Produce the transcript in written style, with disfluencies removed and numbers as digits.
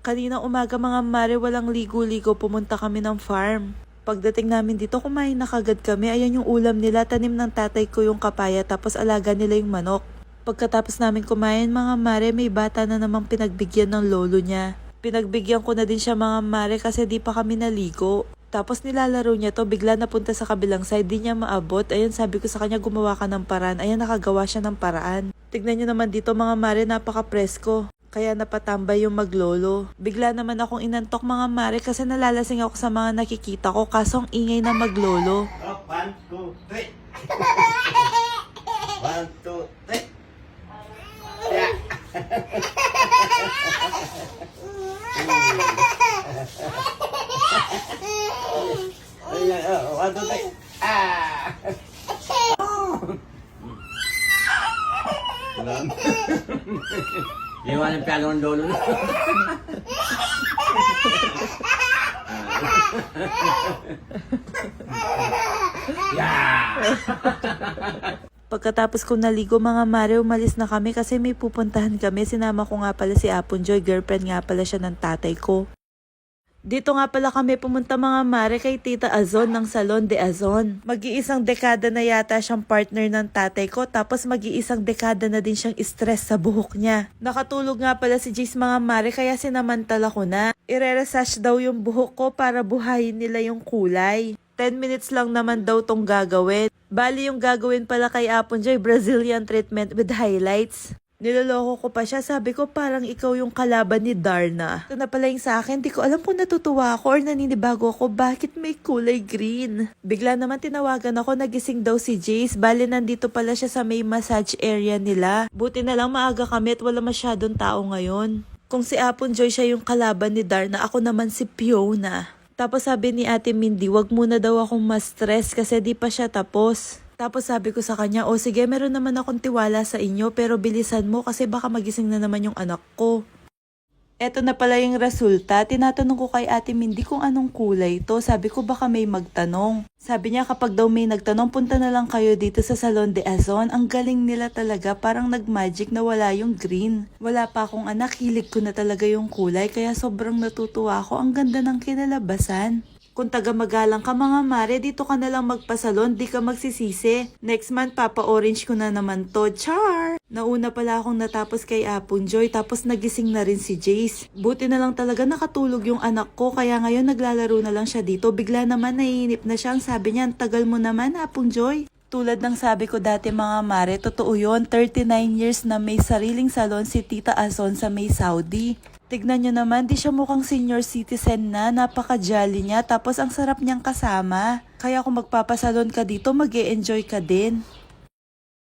Kaninang umaga mga mare, walang ligo-ligo, pumunta kami ng farm. Pagdating namin dito, kumain na kagad kami. Ayan yung ulam nila, tanim ng tatay ko yung kapaya, tapos alaga nila yung manok. Pagkatapos namin kumain mga mare, may bata na namang pinagbigyan ng lolo niya. Pinagbigyan ko na din siya mga mare kasi di pa kami naligo. Tapos nilalaro niya to, bigla napunta sa kabilang side, di niya maabot. Ayan, sabi ko sa kanya gumawa ka ng paraan. Ayan, nakagawa siya ng paraan. Tignan niyo naman dito mga mare, napaka-presko. Kaya napatambay yung maglolo. Bigla naman akong inantok mga mare kasi nalalasing ako sa mga nakikita ko kaso ang ingay na maglolo. 1, 2, 3. 1, 2, 3. Yeah. Ayan, 1, 2, 3. Ah! Iwan yung piano ng lolo na. Yeah! Pagkatapos ko naligo mga mare, umalis na kami kasi may pupuntahan kami. Sinama ko nga pala si Apon Joy, girlfriend nga pala siya ng tatay ko. Dito nga pala kami pumunta mga mare kay Tita Azon ng Salon de Azon. Mag-iisang dekada na yata siyang partner ng tatay ko, tapos mag-iisang dekada na din siyang stress sa buhok niya. Nakatulog nga pala si Jace mga mare kaya sinamantala ko na. Ire-resash daw yung buhok ko para buhayin nila yung kulay. 10 minutes lang naman daw tong gagawin. Bali yung gagawin pala kay Apon Joy, Brazilian treatment with highlights. Niloloko ko pa siya, sabi ko parang ikaw yung kalaban ni Darna. Ito na pala yung sa akin, di ko alam kung natutuwa ako or naninibago ako bakit may kulay green. Bigla naman tinawagan ako, nagising daw si Jace, bali nandito pala siya sa may massage area nila. Buti na lang maaga kami at wala masyadong tao ngayon. Kung si Apon Joy siya yung kalaban ni Darna, ako naman si Fiona. Tapos sabi ni Ate Mindy, wag muna daw akong ma-stress kasi di pa siya tapos. Tapos sabi ko sa kanya, o sige, meron naman akong tiwala sa inyo pero bilisan mo kasi baka magising na naman yung anak ko. Eto na pala yung resulta. Tinatanong ko kay Ate Mindy kung anong kulay to. Sabi ko baka may magtanong. Sabi niya kapag daw may nagtanong, punta na lang kayo dito sa Salon de Azon. Ang galing nila talaga, parang nag-magic na wala yung green. Wala pa akong anak, hilig ko na talaga yung kulay kaya sobrang natutuwa ako. Ang ganda ng kinalabasan. Kung taga-magalang ka mga mare, dito ka na lang magpasalon, di ka magsisisi. Next month, papa-orange ko na naman to. Char! Nauna pala akong natapos kay Apon Joy, tapos nagising na rin si Jace. Buti na lang talaga nakatulog yung anak ko, kaya ngayon naglalaro na lang siya dito. Bigla naman naiinip na siya, ang sabi niya, ang tagal mo naman Apon Joy. Tulad ng sabi ko dati mga mare, totoo yun, 39 years na may sariling salon si Tita Azon sa may Saudi. Tignan nyo naman, di siya mukhang senior citizen na, napaka-jolly niya, tapos ang sarap niyang kasama. Kaya kung magpapasalon ka dito, mag-e-enjoy ka din.